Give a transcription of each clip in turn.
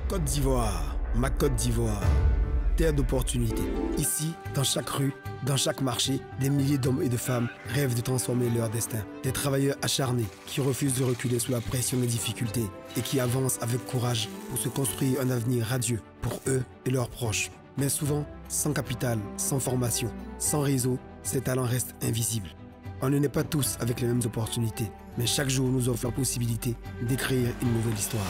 Côte d'Ivoire, ma Côte d'Ivoire, terre d'opportunités. Ici, dans chaque rue, dans chaque marché, des milliers d'hommes et de femmes rêvent de transformer leur destin. Des travailleurs acharnés qui refusent de reculer sous la pression des difficultés et qui avancent avec courage pour se construire un avenir radieux pour eux et leurs proches. Mais souvent, sans capital, sans formation, sans réseau, ces talents restent invisibles. On ne naît pas tous avec les mêmes opportunités, mais chaque jour nous offre la possibilité d'écrire une nouvelle histoire.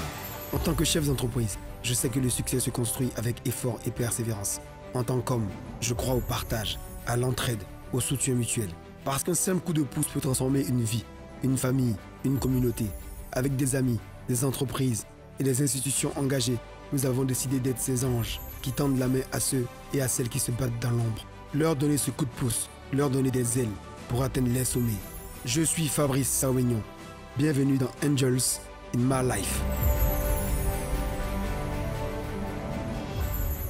En tant que chef d'entreprise, je sais que le succès se construit avec effort et persévérance. En tant qu'homme, je crois au partage, à l'entraide, au soutien mutuel. Parce qu'un simple coup de pouce peut transformer une vie, une famille, une communauté. Avec des amis, des entreprises et des institutions engagées, nous avons décidé d'être ces anges qui tendent la main à ceux et à celles qui se battent dans l'ombre. Leur donner ce coup de pouce, leur donner des ailes pour atteindre les sommets. Je suis Fabrice Sauignon. Bienvenue dans Angels in My Life.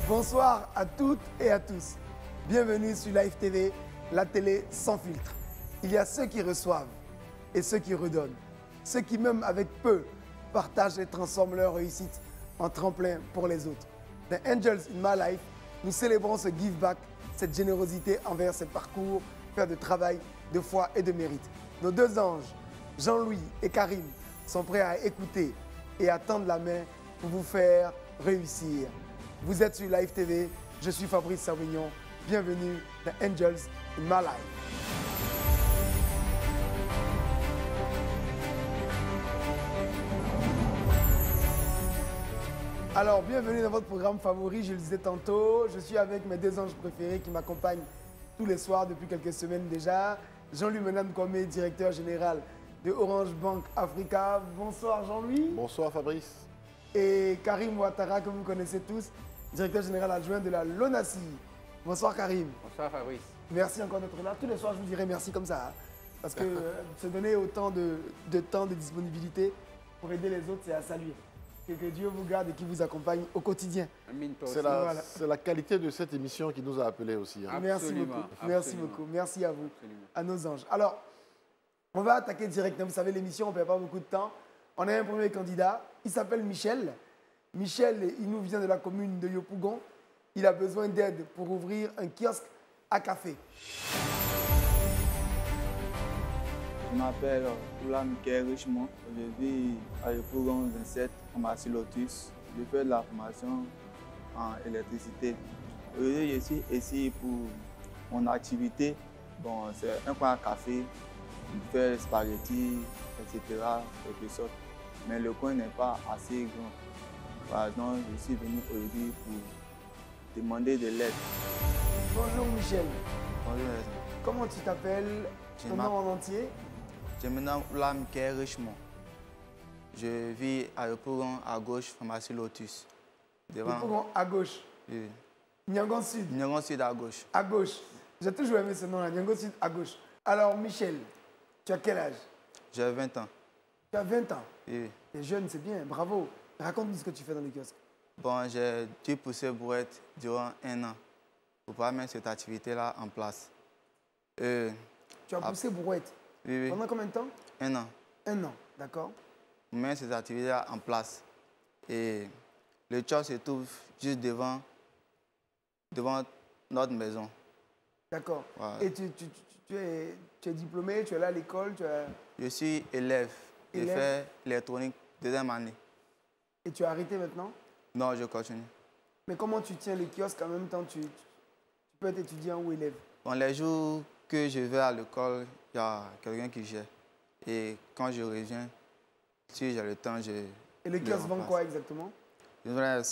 Bonsoir à toutes et à tous. Bienvenue sur Live TV, la télé sans filtre. Il y a ceux qui reçoivent et ceux qui redonnent. Ceux qui, même avec peu, partagent et transforment leur réussite en tremplin pour les autres. Dans Angels in My Life, nous célébrons ce give back, cette générosité envers ces parcours faits de travail, de foi et de mérite. Nos deux anges, Jean-Louis et Karim, sont prêts à écouter et à tendre la main pour vous faire réussir. Vous êtes sur Live TV, je suis Fabrice Sauignon. Bienvenue dans Angels in My Life. Alors, bienvenue dans votre programme favori, je le disais tantôt. Je suis avec mes deux anges préférés qui m'accompagnent tous les soirs depuis quelques semaines déjà. Jean-Louis Menam-Kwame, directeur général de Orange Bank Africa. Bonsoir Jean-Louis. Bonsoir Fabrice. Et Karim Ouattara, que vous connaissez tous, directeur général adjoint de la LONASI. Bonsoir Karim. Bonsoir Fabrice. Merci encore d'être là. Tous les soirs, je vous dirai merci comme ça. Hein, parce que se donner autant de temps, de disponibilité pour aider les autres, c'est à saluer. Que Dieu vous garde et qui vous accompagne au quotidien. C'est la qualité de cette émission qui nous a appelés aussi. Hein. Merci beaucoup. Merci beaucoup. Merci à vous, à nos anges. Alors, on va attaquer directement. Vous savez, l'émission, on ne perd pas beaucoup de temps. On a un premier candidat. Il s'appelle Michel. Michel, il nous vient de la commune de Yopougon. Il a besoin d'aide pour ouvrir un kiosque à café. Je m'appelle Oula Michael Richemont. Je vis à Yopougon 27, pharmacie Lotus. Je fais de la formation en électricité. Aujourd'hui, je suis ici pour mon activité. Bon, c'est un coin à café. Je fais des spaghettis, etc. quelque sorte. Mais le coin n'est pas assez grand. Par exemple, je suis venu aujourd'hui pour demander de l'aide. Bonjour Michel. Bonjour. Comment tu t'appelles? Ton nom en entier? Je me nomme Oula Michael Richemont. Je vis à Yopougon, à gauche, pharmacie Lotus. Yopougon à gauche. Oui. Niangon Sud. Niangon Sud à gauche. À gauche. J'ai toujours aimé ce nom-là, Niangon Sud à gauche. Alors Michel, tu as quel âge? J'ai 20 ans. Tu as 20 ans? Oui. Tu es jeune, c'est bien, bravo. Raconte-nous ce que tu fais dans le kiosque. Bon, j'ai dû pousser brouette durant 1 an pour pouvoir mettre cette activité-là en place. Tu as poussé brouette? Oui. Pendant combien de temps? 1 an. 1 an, d'accord. Pour mettre cette activité-là en place. Et le job se trouve juste devant notre maison. D'accord. Ouais. Et tu es diplômé, tu es là à l'école, Je suis élève. Je fais l'électronique 2e année. Et tu as arrêté maintenant? Non, je continue. Mais comment tu tiens le kiosque en même temps? Tu peux être étudiant ou élève? Bon, les jours que je vais à l'école, il y a quelqu'un qui gère. Et quand je reviens, si j'ai le temps, je... Et le kiosque vend quoi exactement? Je vends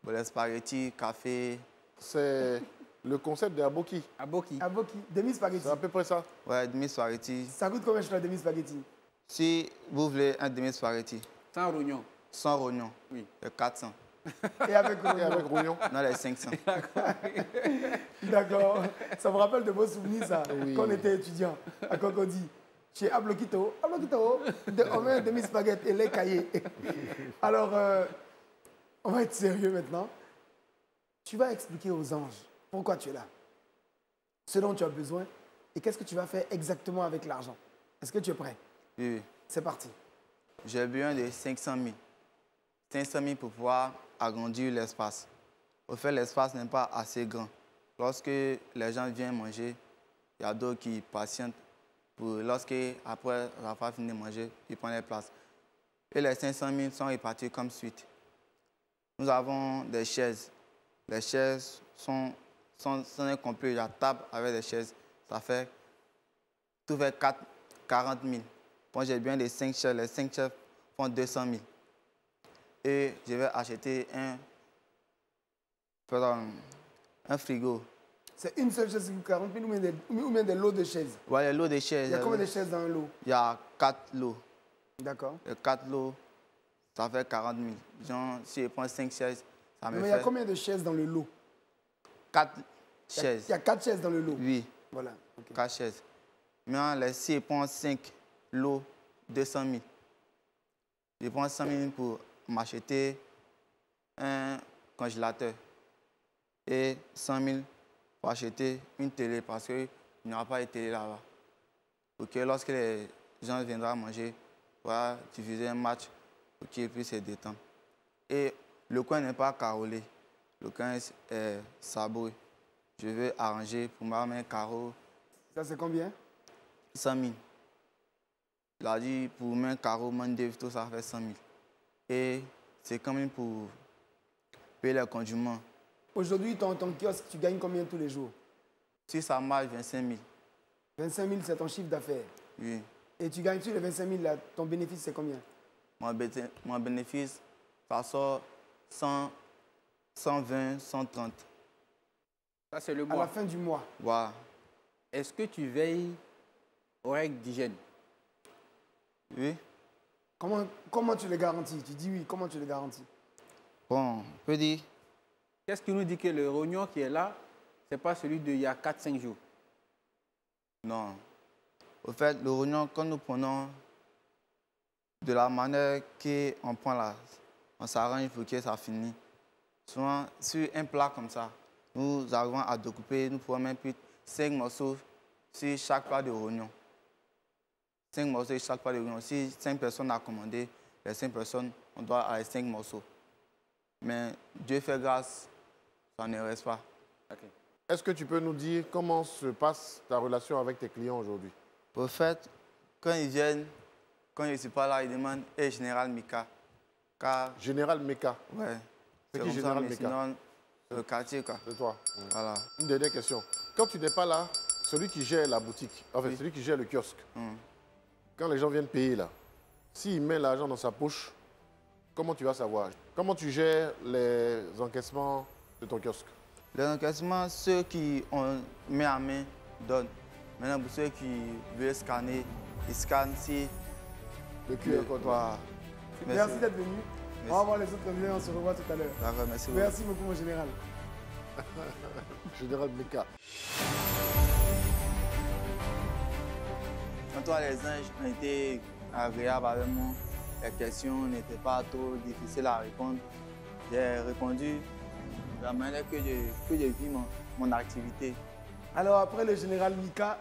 les spaghettis, café. C'est le concept de Aboki. Aboki. Aboki. Demi-spaghetti. C'est à peu près ça. Ouais, demi-spaghetti. Ça coûte combien un demi-spaghetti? Si vous voulez un demi-spaghetti. Sans rognon. Sans rognon. Oui. De 400. Et avec rognon? Et avec rognon? Non, les 500. D'accord. Ça me rappelle de beaux souvenirs, ça, oui. Quand on était étudiant à Cocody. Chez Ablokito, on met un demi-spaghetti et les cahiers. Alors, on va être sérieux maintenant. Tu vas expliquer aux anges pourquoi tu es là, ce dont tu as besoin et qu'est-ce que tu vas faire exactement avec l'argent. Est-ce que tu es prêt? Oui. C'est parti. J'ai besoin de 500 000. 500 000 pour pouvoir agrandir l'espace. Au fait, l'espace n'est pas assez grand. Lorsque les gens viennent manger, il y a d'autres qui patientent pour après avoir fini de manger, ils prennent les places. Et les 500 000 sont répartis comme suite. Nous avons des chaises. Les chaises sont complets. Il y a table avec des chaises. Ça fait tout fait 40 000. Moi, j'ai bien les 5 chaises. Les 5 chaises font 200 000. Et je vais acheter un frigo. C'est une seule chaise qui coûte 40 000 ou bien des lots de chaises? Oui, les lots de chaises. Il y a combien de chaises dans un lot? Il y a 4 lots. D'accord. Les 4 lots, ça fait 40 000. Genre, si je prends 5 chaises, ça me fait... Mais il y a combien de chaises dans le lot? 4 chaises. Il y a 4 chaises dans le lot? Oui. Voilà. Okay. 4 chaises. Maintenant, si je prends 5 lots, 200 000. Je prends 100 000 pour m'acheter un congélateur. Et 100 000 pour acheter une télé parce qu'il n'y aura pas de télé là-bas. Pour que lorsque les gens viendront manger, pour diffuser un match pour qu'ils puissent se détendre. Et le coin n'est pas carrelé. Le coin est sabré. Je veux arranger pour m'amener un carreau. Ça, c'est combien? 100 000. Il a dit pour mettre un carreau, tout ça fait 100 000. Et c'est quand même pour payer les conduits. Aujourd'hui, ton kiosque, tu gagnes combien tous les jours? Si ça marche, 25 000. 25 000, c'est ton chiffre d'affaires? Oui. Et tu gagnes sur les 25 000, là, ton bénéfice, c'est combien? Mon bénéfice, ça sort 100, 120, 130. Ça, c'est le À mois. la fin du mois? Voilà. Est-ce que tu veilles aux règles d'hygiène? Oui. Comment tu les garantis? Tu dis oui, comment tu les garantis? Bon, je peux dire, Qu'est-ce qui nous dit que le rognon qui est là, ce n'est pas celui d'il y a 4-5 jours? non. Au fait, le rognon, quand nous prenons de la manière qu'on prend là, on s'arrange pour que ça finisse. Souvent, sur un plat comme ça, nous arrivons à découper, nous prenons même plus 5 morceaux sur chaque plat de rognon. 5 morceaux sur chaque plat de rognon. Si 5 personnes ont commandé, les 5 personnes, on doit avoir 5 morceaux. Mais Dieu fait grâce, ça ne reste pas. Okay. Est-ce que tu peux nous dire comment se passe ta relation avec tes clients aujourd'hui? Au fait, quand ils viennent, quand je ne suis pas là, ils demandent « Hey, Général Mika ». Car, Général Meka, ouais, c'est qui comme ça, Général mais Meka? sinon, le quartier, quoi. C'est toi. Voilà. Une dernière question. Quand tu n'es pas là, celui qui gère la boutique, enfin Oui. celui qui gère le kiosque, Mm. quand les gens viennent payer là, s'il met l'argent dans sa poche, comment tu vas savoir? Comment tu gères les encaissements de ton kiosque? Les encaissements, ceux qui ont main à main donnent. Maintenant, pour ceux qui veulent scanner, ils scannent si Le QR code. Voilà. Merci d'être venu. Merci. On va voir les autres candidats, on se revoit tout à l'heure. D'accord, merci beaucoup. Merci beaucoup, mon général. Général Meka. En toi, les anges ont été agréables avec moi. Les questions n'étaient pas trop difficiles à répondre. J'ai répondu de la manière que je vis mon activité. Alors, après le général Mika,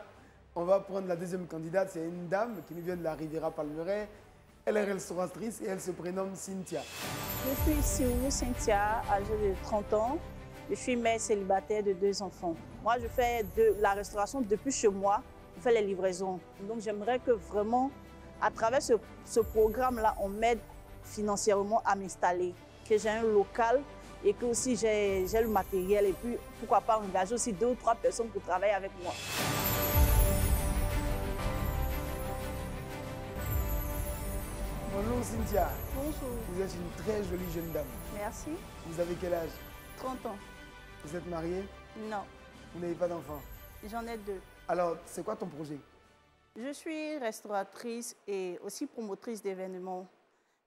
on va prendre la deuxième candidate. C'est une dame qui nous vient de la Riviera Palmeraie. Elle est restauratrice et elle se prénomme Cynthia. Je suis Sirou Cynthia, âgée de 30 ans. Je suis mère célibataire de 2 enfants. Moi, je fais de la restauration depuis chez moi. Je fais les livraisons. Donc, j'aimerais que vraiment, à travers ce programme-là, on m'aide financièrement à m'installer. Que j'ai un local et que aussi j'ai le matériel. Et puis, pourquoi pas engager aussi 2 ou 3 personnes pour travailler avec moi. Bonjour Cynthia. Bonjour. Vous êtes une très jolie jeune dame. Merci. Vous avez quel âge? 30 ans. Vous êtes mariée? Non, Vous n'avez pas d'enfant? j'en ai 2. Alors, c'est quoi ton projet? Je suis restauratrice et aussi promotrice d'événements.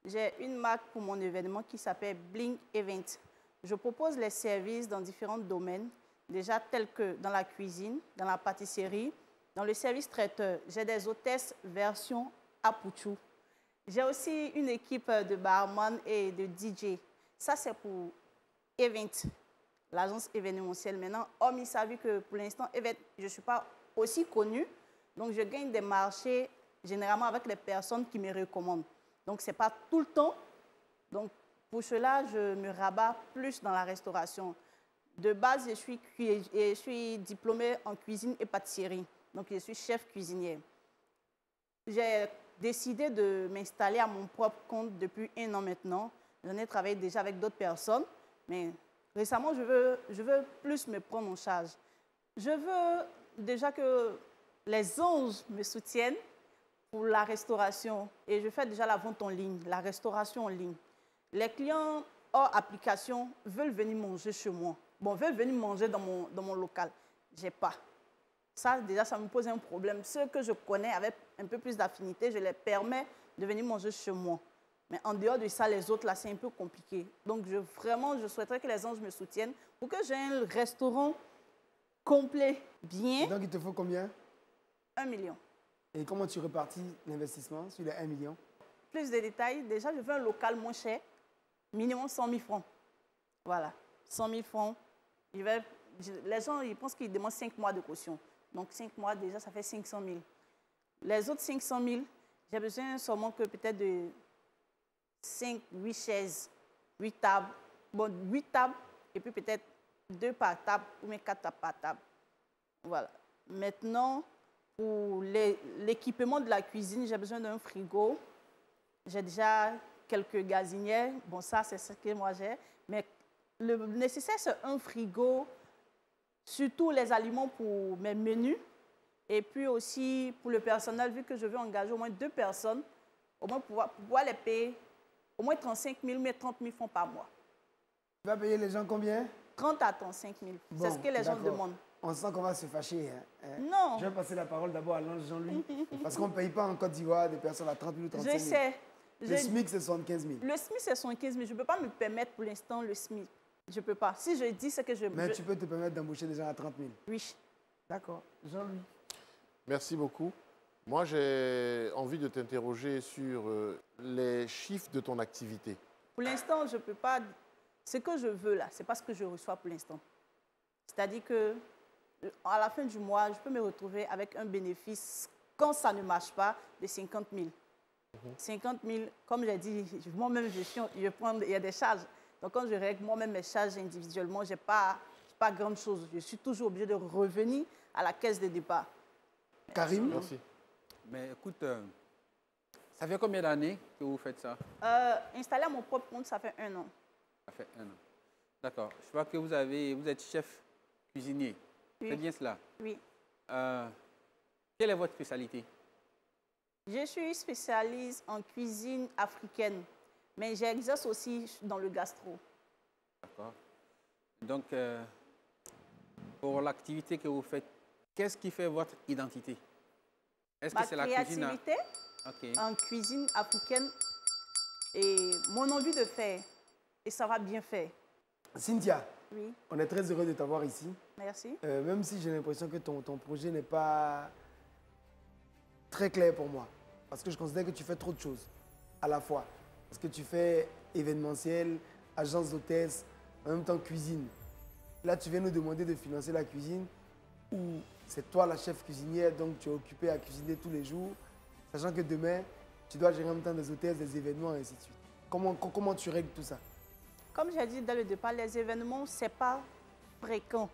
J'ai une marque pour mon événement qui s'appelle Bling Event. Je propose les services dans différents domaines, déjà tels que dans la cuisine, dans la pâtisserie, dans le service traiteur. J'ai des hôtesses version Apuchu. J'ai aussi une équipe de barman et de DJ. Ça, c'est pour Event, l'agence événementielle. Maintenant, hormis ça, vu que pour l'instant, Event, je ne suis pas aussi connue, donc je gagne des marchés généralement avec les personnes qui me recommandent. Donc, ce n'est pas tout le temps. Donc, Pour cela, je me rabats plus dans la restauration. De base, je suis diplômée en cuisine et pâtisserie. Donc, je suis chef cuisinière. J'ai décidé de m'installer à mon propre compte depuis 1 an maintenant. J'en ai travaillé déjà avec d'autres personnes, mais récemment, je veux plus me prendre en charge. Je veux déjà que les anges me soutiennent pour la restauration. Et je fais déjà la vente en ligne, la restauration en ligne. Les clients hors application veulent venir manger chez moi. Bon, veulent venir manger dans mon local. Je n'ai pas. Ça, déjà, ça me pose un problème. Ceux que je connais avec un peu plus d'affinité, je les permets de venir manger chez moi. Mais en dehors de ça, les autres, là, c'est un peu compliqué. Donc, vraiment, je souhaiterais que les anges me soutiennent pour que j'ai un restaurant complet, bien. Donc, il te faut combien? 1 million. Et comment tu répartis l'investissement sur les 1 million? Plus de détails, déjà, je veux un local moins cher, minimum 100 000 francs. Voilà, 100 000 francs. Les gens, ils pensent qu'ils demandent 5 mois de caution. Donc, 5 mois, déjà, ça fait 500 000. Les autres 500 000, j'ai besoin seulement que peut-être de 5, 8 chaises, 8 tables. Bon, 8 tables, et puis peut-être 2 par table, ou même 4 tables par table. Voilà. Maintenant, pour l'équipement de la cuisine, j'ai besoin d'un frigo. J'ai déjà quelques gazinières. Bon, ça, c'est ce que moi j'ai. Mais le nécessaire, c'est un frigo, surtout les aliments pour mes menus. Et puis aussi pour le personnel, vu que je veux engager au moins 2 personnes, au moins pouvoir les payer au moins 35 000, mais 30 000 francs par mois. Tu vas payer les gens combien? 30 à 35 000. Bon, c'est ce que les gens demandent. On sent qu'on va se fâcher. Hein. Non. Je vais passer la parole d'abord à l'ange Jean-Louis. Parce qu'on ne paye pas en Côte d'Ivoire des personnes à 30 000 ou 35 000. Je sais. Le SMIC, c'est 75 000. Le SMIC, c'est 75 000. Je ne peux pas me permettre pour l'instant le SMIC. Je ne peux pas. Si je dis ce que je... Mais tu peux te permettre d'embaucher des gens à 30 000. Oui. D'accord. Jean-Louis. Merci beaucoup. Moi, j'ai envie de t'interroger sur les chiffres de ton activité. Pour l'instant, je ne peux pas... Ce que je veux, là, ce n'est pas ce que je reçois pour l'instant. C'est-à-dire que à la fin du mois, je peux me retrouver avec un bénéfice, quand ça ne marche pas, de 50 000. 50 000, comme j'ai dit, moi-même, il y a des charges. Donc, quand je règle moi-même mes charges individuellement, je n'ai pas grand-chose. Je suis toujours obligé de revenir à la caisse de départ. Karim. Merci. Mais écoute, ça fait combien d'années que vous faites ça? Installer à mon propre compte, ça fait 1 an. Ça fait 1 an. D'accord. Je vois que vous êtes chef cuisinier. Oui. C'est bien cela? Oui. Quelle est votre spécialité? Je suis spécialiste en cuisine africaine, mais j'exerce aussi dans le gastro. D'accord. Donc, pour l'activité que vous faites, qu'est-ce qui fait votre identité? Est-ce que c'est la cuisine? Ma créativité en cuisine africaine et mon envie de faire. Et ça va bien faire. Cynthia, oui. On est très heureux de t'avoir ici. Merci. Même si j'ai l'impression que ton projet n'est pas très clair pour moi. Parce que je considère que tu fais trop de choses à la fois. Parce que tu fais événementiel, agence d'hôtesse, en même temps cuisine. Là, tu viens nous demander de financer la cuisine ou c'est toi la chef cuisinière, donc tu es occupé à cuisiner tous les jours, sachant que demain, tu dois gérer en même temps des hôtesses, des événements, et ainsi de suite. Comment tu règles tout ça? Comme j'ai dit dès le départ, les événements, ce n'est pas fréquent.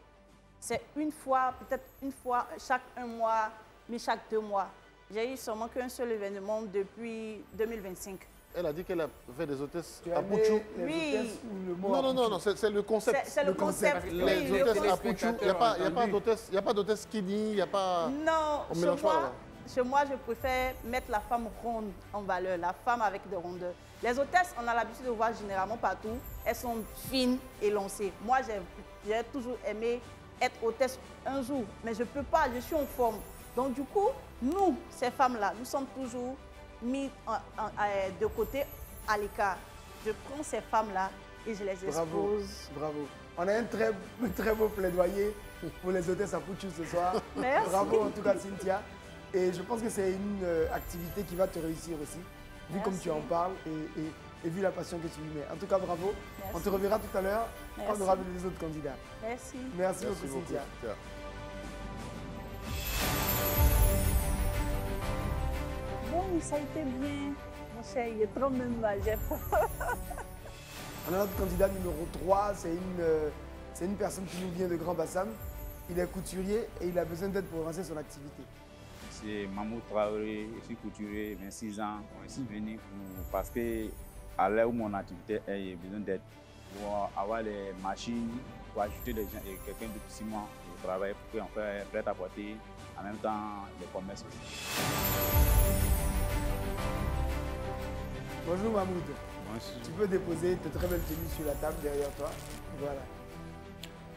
C'est une fois, peut-être une fois chaque 1 mois, mais chaque 2 mois. J'ai eu seulement qu'un seul événement depuis 2025. Elle a dit qu'elle a fait des hôtesses Tu à as Pouchou. Oui. Non, c'est le concept. C'est le concept. Les Oui, hôtesses à Pouchou, il n'y a pas d'hôtesse skinny, il n'y a pas... Non, On mélange pas, là. chez moi, je préfère mettre la femme ronde en valeur, la femme avec des rondeurs. Les hôtesses, on a l'habitude de voir généralement partout, elles sont fines et lancées. Moi, j'ai toujours aimé être hôtesse un jour, mais je ne peux pas, je suis en forme. Donc du coup, nous, ces femmes-là, nous sommes toujours mis de côté à l'écart. Je prends ces femmes-là et je les expose. Bravo, bravo. On a un très beau plaidoyer pour les hôtesses à Pouchou ce soir. Merci. Bravo en tout cas, Cynthia. Et je pense que c'est une activité qui va te réussir aussi, vu comme tu en parles et vu la passion que tu lui mets. En tout cas, bravo. Merci. On te reverra tout à l'heure quand on aura vu les autres candidats. Merci. Merci beaucoup, Cynthia. Bon, ça a été bien. Mon cher, il est trop même mal. On a notre candidat numéro 3, c'est une personne qui nous vient de Grand Bassam. Il est couturier et il a besoin d'aide pour avancer son activité. C'est Mahmoud Traoré, je suis couturier, 26 ans. Je suis venu parce que à l'heure où mon activité est, j'ai besoin d'aide pour avoir les machines, pour ajouter des gens et quelqu'un de 6 mois au travail pour qu'on fasse prêt à porter, en même temps les commerces aussi. Bonjour Mahmoud. Bonjour. Tu peux déposer tes très belles tenues sur la table derrière toi. Voilà.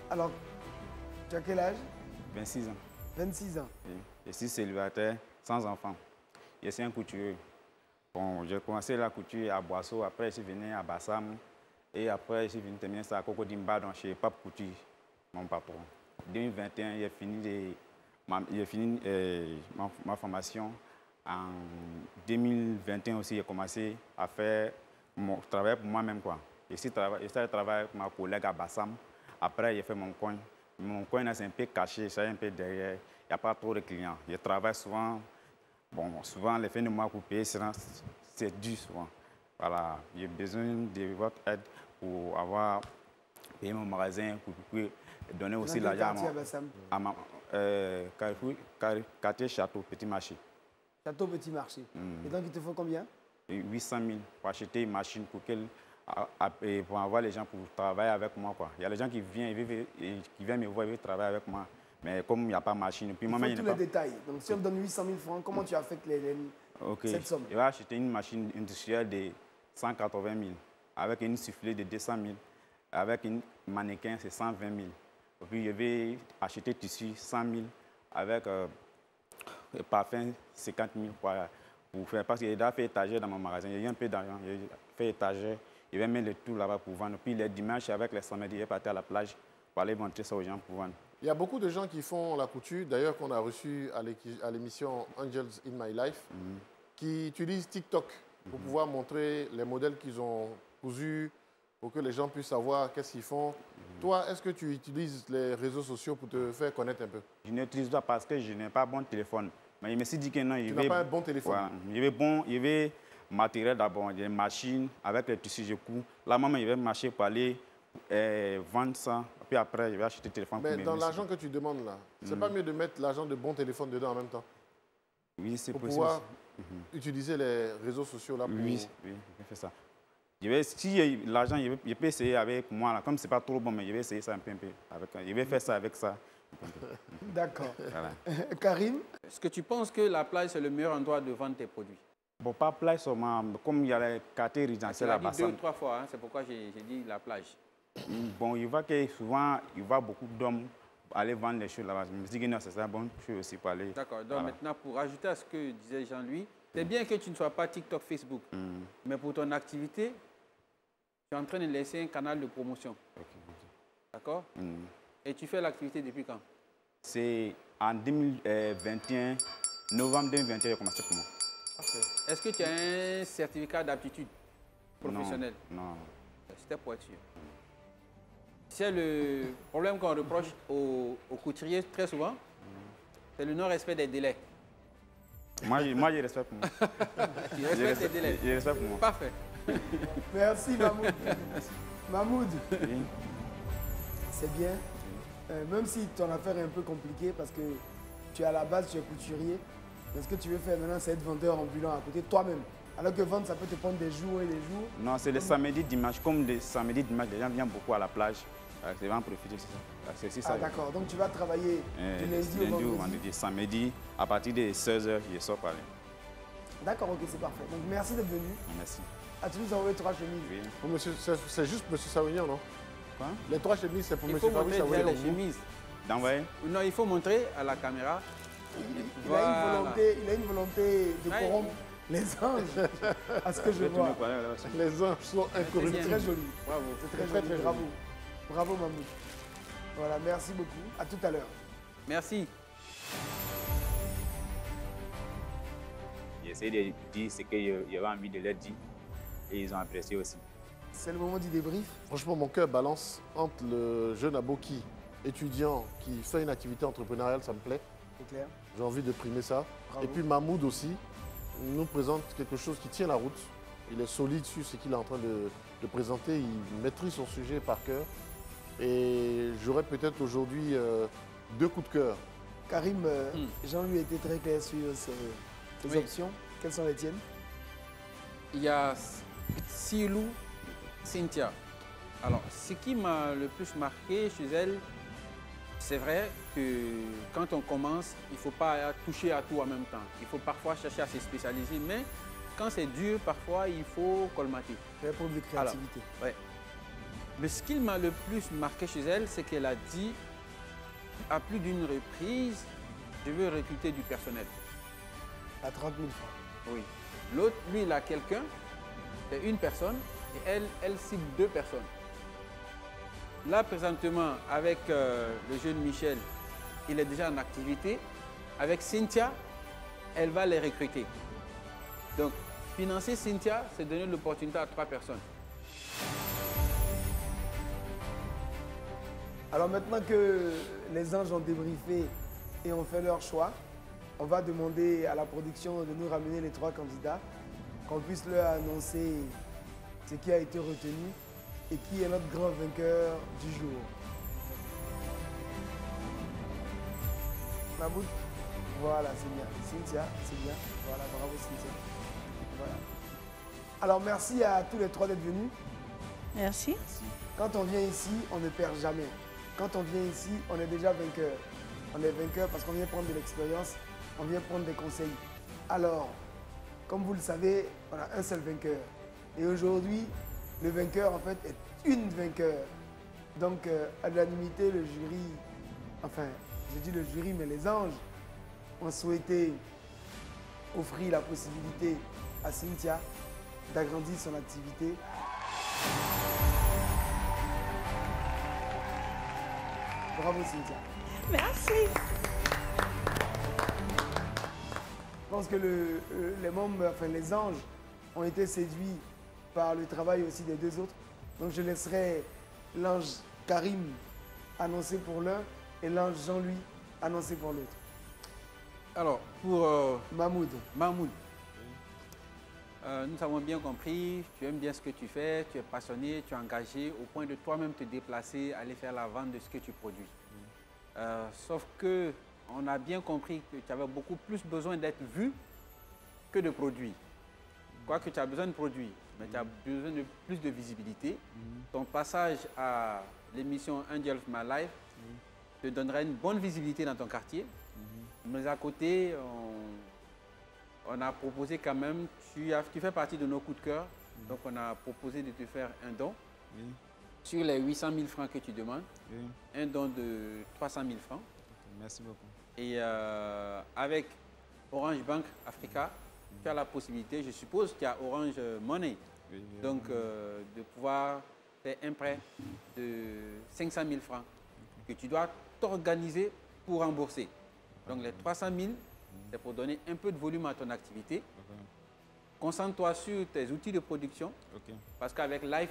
Alors, tu as quel âge? 26 ans. 26 ans. Oui. Je suis célibataire, sans enfant. Je suis un couturier. Bon, j'ai commencé la couture à Boisseau, après je suis venu à Bassam et après je suis venu terminer ça à Cocodimba, donc chez Pape Couture, mon patron. En 2021, j'ai fini ma formation. En 2021 aussi, j'ai commencé à faire mon travail pour moi-même. J'ai travaillé avec ma collègue à Bassam. Après, j'ai fait mon coin. Mon coin, c'est un peu caché, c'est un peu derrière. Il n'y a pas trop de clients. Je travaille souvent. Bon, souvent, les fins de mois pour payer, c'est dur souvent. Voilà, j'ai besoin de votre aide pour avoir payé mon magasin, pour donner aussi l'argent à ma quartier Château, Petit Marché. Château, Petit Marché. Et donc, il te faut combien? 800 000 pour acheter une machine pour avoir les gens pour travailler avec moi. Il y a les gens qui viennent me voir, ils veulent travailler avec moi. Mais comme il n'y a pas de machine, puis moi, il faut tous les détails. Donc, si on me donne 800 000 francs, comment tu as fait cette somme? Je vais acheter une machine industrielle de 180 000, avec une soufflée de 200 000, avec un mannequin, c'est 120 000. Et puis, je vais acheter tissu 100 000, avec parfum 50 000 pour faire. Parce que j'ai déjà fait étagère dans mon magasin. J'ai eu un peu d'argent, j'ai fait étagère. Je vais mettre le tout là-bas pour vendre. Puis les dimanches, avec les samedis, je vais partir à la plage pour aller montrer ça aux gens pour vendre. Il y a beaucoup de gens qui font la couture, d'ailleurs qu'on a reçu à l'émission Angels in My Life, qui utilisent TikTok pour pouvoir montrer les modèles qu'ils ont cousus, pour que les gens puissent savoir qu'est-ce qu'ils font. Toi, est-ce que tu utilises les réseaux sociaux pour te faire connaître un peu? Je n'utilise pas parce que je n'ai pas bon téléphone. Mais je me suis dit que non, tu n'as pas un bon téléphone? Ouais, il y avait matériel d'abord, des machines avec les tissus, je couds. Là, maman, je vais marcher pour aller vendre ça. Puis après, je vais acheter le téléphone. Mais dans l'argent que tu demandes là, c'est pas mieux de mettre l'argent de bon téléphone dedans en même temps? Oui, c'est possible. Pour pouvoir utiliser les réseaux sociaux là pour... Oui, je vais faire ça. Si l'argent, je peux essayer avec moi. Là. Comme ce n'est pas trop bon, mais je vais essayer ça un peu. Je vais faire ça avec ça. D'accord. Voilà. Karim? Est-ce que tu penses que la plage, c'est le meilleur endroit de vendre tes produits? Bon, pas plage seulement. Comme il y a les quartiers résidentiels à Bassam. 2 ou 3 fois, hein, c'est pourquoi j'ai dit la plage. Bon, il voit que souvent, il voit beaucoup d'hommes aller vendre les choses là-bas. Je me dis que non, c'est ça, bonne chose aussi pour aller. D'accord. Donc maintenant, pour ajouter à ce que disait Jean-Louis, c'est bien que tu ne sois pas TikTok, Facebook. Mais pour ton activité, tu es en train de laisser un canal de promotion. D'accord? Et tu fais l'activité depuis quand? C'est en 2021, novembre 2021, j'ai commencé pour moi. Est-ce que tu as un certificat d'aptitude professionnelle? Non. C'était pour être sûr. C'est le problème qu'on reproche aux couturiers très souvent, c'est le non-respect des délais. Moi, je respecte pour moi. Tu respectes les délais? Je respecte pour moi. Parfait. Merci Mahmoud. Mahmoud, oui. C'est bien. Même si ton affaire est un peu compliquée parce que tu es à la base, tu es couturier, mais ce que tu veux faire maintenant, c'est être vendeur ambulant à côté de toi-même. Alors que vendre, ça peut te prendre des jours et des jours. Non, c'est les samedis, dimanches. Comme les samedis, dimanches, les gens viennent beaucoup à la plage. C'est vraiment profiter, c'est ça. Ah d'accord, donc tu vas travailler du lundi au vendredi. Samedi, à partir de 16h, je sors par là. D'accord, ok, c'est parfait. Donc merci d'être venu. Merci. As-tu nous envoyé 3 chemises? Oui. Pour monsieur, c'est juste M. Savignon, non? Quoi? Les 3 chemises, c'est pour M. Fabrice Savignon. Il faut montrer les chemises. D'envoyer? Non, il faut montrer à la caméra. Il a une volonté de corrompre les anges, à ce que je vois. Les anges sont incorruptibles. C'est très joli. Bravo. C'est très joli. Bravo. Bravo, Mahmoud. Voilà, merci beaucoup. À tout à l'heure. Merci. J'essaie de dire ce que j'avais envie de leur dire et ils ont apprécié aussi. C'est le moment du débrief. Franchement, mon cœur balance entre le jeune Aboki, étudiant qui fait une activité entrepreneuriale, ça me plaît. C'est clair. J'ai envie de primer ça. Bravo. Et puis Mahmoud aussi nous présente quelque chose qui tient la route. Il est solide sur ce qu'il est en train de présenter. Il maîtrise son sujet par cœur. Et j'aurais peut-être aujourd'hui 2 coups de cœur. Karim, Jean-Louis était très clair sur ses Oui. options. Quelles sont les tiennes? Il y a Silou, Cynthia. Alors, ce qui m'a le plus marqué chez elle, c'est vrai que quand on commence, il ne faut pas toucher à tout en même temps. Il faut parfois chercher à se spécialiser, mais quand c'est dur, parfois, il faut colmater. Faire preuve de créativité. Ouais. Mais ce qui m'a le plus marqué chez elle, c'est qu'elle a dit à plus d'une reprise, je veux recruter du personnel. À 30 000 francs. Oui. L'autre, lui, il a quelqu'un, c'est une personne, et elle cible 2 personnes. Là, présentement, avec le jeune Michel, il est déjà en activité. Avec Cynthia, elle va les recruter. Donc, financer Cynthia, c'est donner l'opportunité à 3 personnes. Alors maintenant que les anges ont débriefé et ont fait leur choix, on va demander à la production de nous ramener les 3 candidats, qu'on puisse leur annoncer ce qui a été retenu et qui est notre grand vainqueur du jour. Mahmoud, voilà, c'est bien. Cynthia, c'est bien. Voilà, bravo Cynthia. Voilà. Alors merci à tous les 3 d'être venus. Merci. Quand on vient ici, on ne perd jamais. Quand on vient ici, on est déjà vainqueur. On est vainqueur parce qu'on vient prendre de l'expérience, on vient prendre des conseils. Alors, comme vous le savez, on a un seul vainqueur. Et aujourd'hui, le vainqueur, en fait, est une vainqueur. Donc, à l'unanimité, le jury, enfin, je dis le jury, mais les anges, ont souhaité offrir la possibilité à Cynthia d'agrandir son activité. Bravo Cynthia. Merci. Je pense que les membres, enfin les anges, ont été séduits par le travail aussi des 2 autres. Donc je laisserai l'ange Karim annoncer pour l'un et l'ange Jean-Louis annoncer pour l'autre. Alors, pour Mahmoud. Mahmoud, nous avons bien compris, tu aimes bien ce que tu fais, tu es passionné, tu es engagé au point de toi-même te déplacer, aller faire la vente de ce que tu produis. Sauf que on a bien compris que tu avais beaucoup plus besoin d'être vu que de produits. Quoique tu as besoin de produits, mais tu as besoin de plus de visibilité. Ton passage à l'émission Angel of My Life te donnera une bonne visibilité dans ton quartier. Mais à côté, on a proposé quand même, tu fais partie de nos coups de cœur, donc on a proposé de te faire un don sur les 800 000 francs que tu demandes, un don de 300 000 francs. Merci beaucoup. Et avec Orange Bank Africa, tu as la possibilité, je suppose qu'il y a Orange Money, donc de pouvoir faire un prêt de 500 000 francs que tu dois t'organiser pour rembourser. Donc les 300 000, c'est pour donner un peu de volume à ton activité. Concentre-toi sur tes outils de production, parce qu'avec Live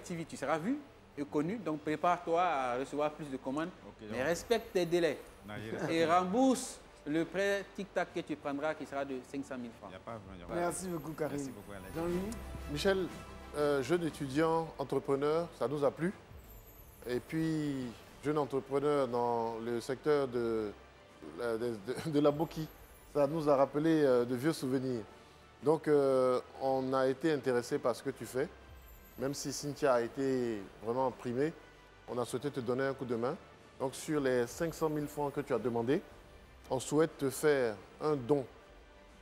TV, tu seras vu et connu, donc prépare-toi à recevoir plus de commandes, mais respecte tes délais et rembourse le prêt tic-tac que tu prendras qui sera de 500 000 francs. Merci beaucoup Karim. Merci beaucoup, Alex. Jean-Louis. Michel, jeune étudiant, entrepreneur, ça nous a plu. Et puis, jeune entrepreneur dans le secteur de la Boki, ça nous a rappelé de vieux souvenirs. Donc, on a été intéressé par ce que tu fais. Même si Cynthia a été vraiment primée, on a souhaité te donner un coup de main. Donc, sur les 500 000 francs que tu as demandé, on souhaite te faire un don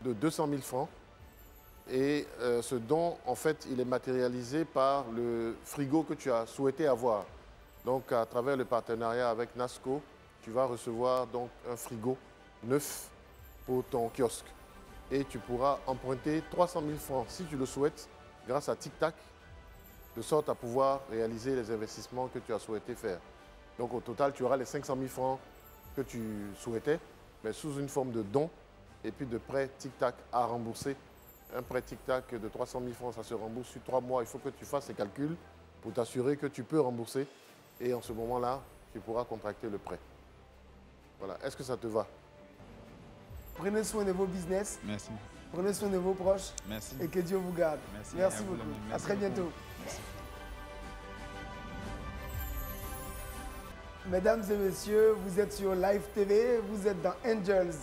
de 200 000 francs. Et ce don, en fait, il est matérialisé par le frigo que tu as souhaité avoir. Donc, à travers le partenariat avec Nasco, tu vas recevoir donc un frigo neuf pour ton kiosque. Et tu pourras emprunter 300 000 francs, si tu le souhaites, grâce à Tic Tac, de sorte à pouvoir réaliser les investissements que tu as souhaité faire. Donc, au total, tu auras les 500 000 francs que tu souhaitais, mais sous une forme de don et puis de prêt Tic Tac à rembourser. Un prêt Tic Tac de 300 000 francs, ça se rembourse sur 3 mois. Il faut que tu fasses les calculs pour t'assurer que tu peux rembourser. Et en ce moment-là, tu pourras contracter le prêt. Voilà. Est-ce que ça te va? Prenez soin de vos business. Merci. Prenez soin de vos proches. Merci. Et que Dieu vous garde. Merci beaucoup. Merci à très bientôt. Merci. Mesdames et messieurs, vous êtes sur Live TV, vous êtes dans Angels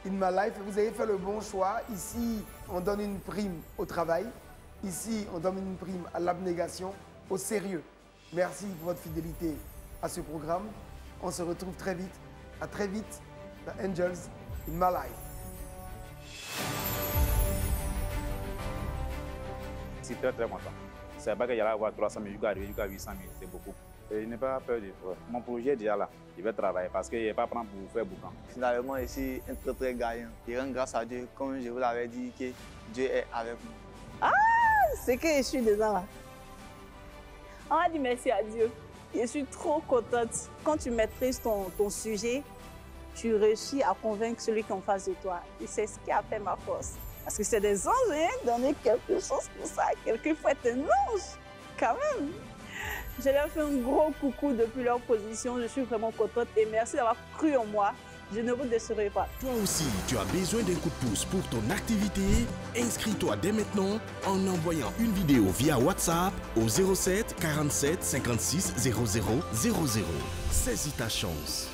in My Life et vous avez fait le bon choix. Ici, on donne une prime au travail. Ici, on donne une prime à l'abnégation, au sérieux. Merci pour votre fidélité à ce programme. On se retrouve très vite. À très vite dans Angels in My Life. Je suis très content. C'est pas qu'il y allait avoir 300 000, il y a 800 000, c'est beaucoup. Et n'ai pas peur du froid. Mon projet est déjà là. Je vais travailler parce qu'il n'est pas prêt pour faire boucan. Finalement, je suis un très très gagnant. Je rends grâce à Dieu, comme je vous l'avais dit, que Dieu est avec nous. Ah, c'est que je suis dedans là. On va dire merci à Dieu. Je suis trop contente. Quand tu maîtrises ton sujet, tu réussis à convaincre celui qui est en face de toi. Et c'est ce qui a fait ma force. Parce que c'est des anges, hein, donner quelque chose pour ça. Quelquefois, être un ange, quand même. Je leur fais un gros coucou depuis leur position. Je suis vraiment contente et merci d'avoir cru en moi. Je ne vous décerai pas. Toi aussi, tu as besoin d'un coup de pouce pour ton activité? Inscris-toi dès maintenant en envoyant une vidéo via WhatsApp au 07 47 56 00 00. Saisis ta chance.